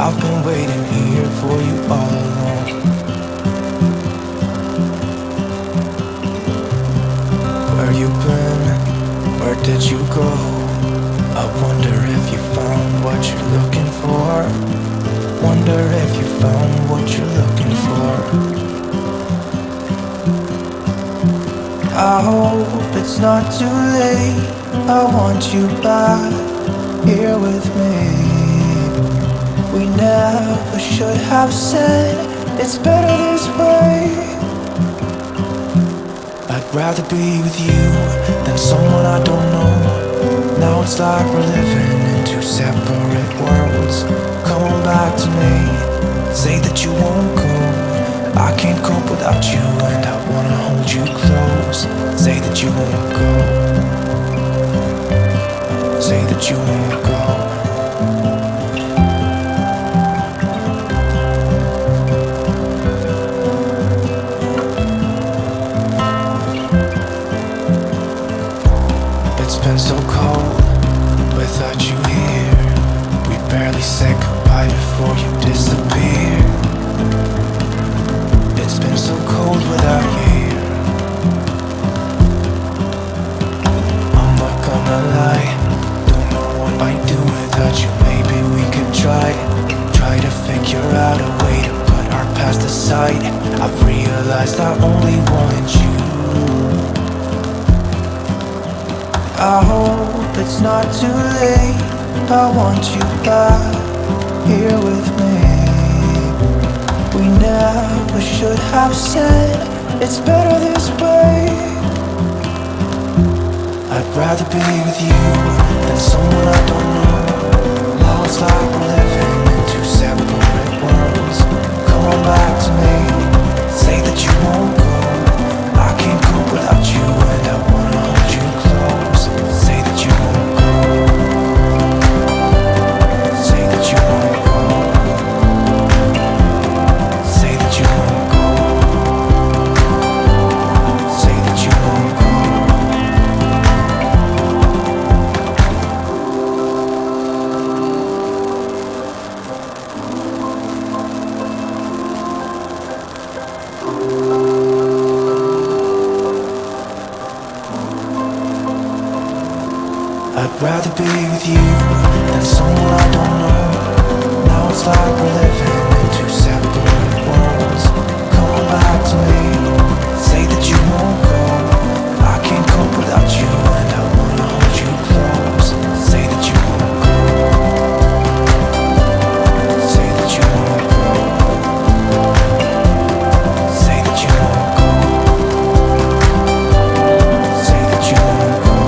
I've been waiting here for you all along. Where you been? Where did you go? I wonder if you found what you're looking for. Wonder if you found what you're looking for. I hope it's not too late. I want you back here with me. We never should have said it's better this way. I'd rather be with you than someone I don't know. Now it's like we're living in two separate worlds. Come on back to me, say that you won't go. I can't cope without you and I wanna hold you close. Say that you won't go. Say that you won't go. It's been so cold without you here. We barely said goodbye before you disappeared. It's been so cold without you here. I'm not gonna lie, don't know what I'd do without you. Maybe we could try to figure out a way to put our past aside. I've realized I only want you. I hope it's not too late. I want you back here with me. We never should have said it's better this way. I'd rather be with you than someone I don't know. Now it's like we're living in two separate worlds. Come on back to me, say that you won't go. I can't cope without you and I wanna hold you close. Say that you won't go. Say that you won't go. Say that you won't go. Say that you won't go. I'd rather be with you than someone I don't know. Now it's like we're living in two separate worlds. Come on back to me, say that you won't go. I can't cope without you and I wanna hold you close. Say that you won't go. Say that you won't go. Say that you won't go. Say that you won't go.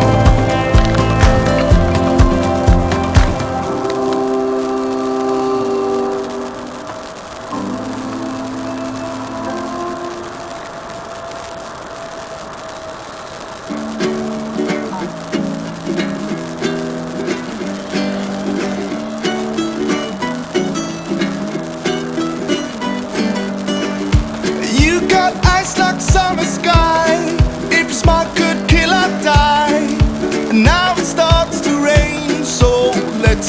You got eyes like summer sky. If your smile could kill or die. And now it starts to rain, so let's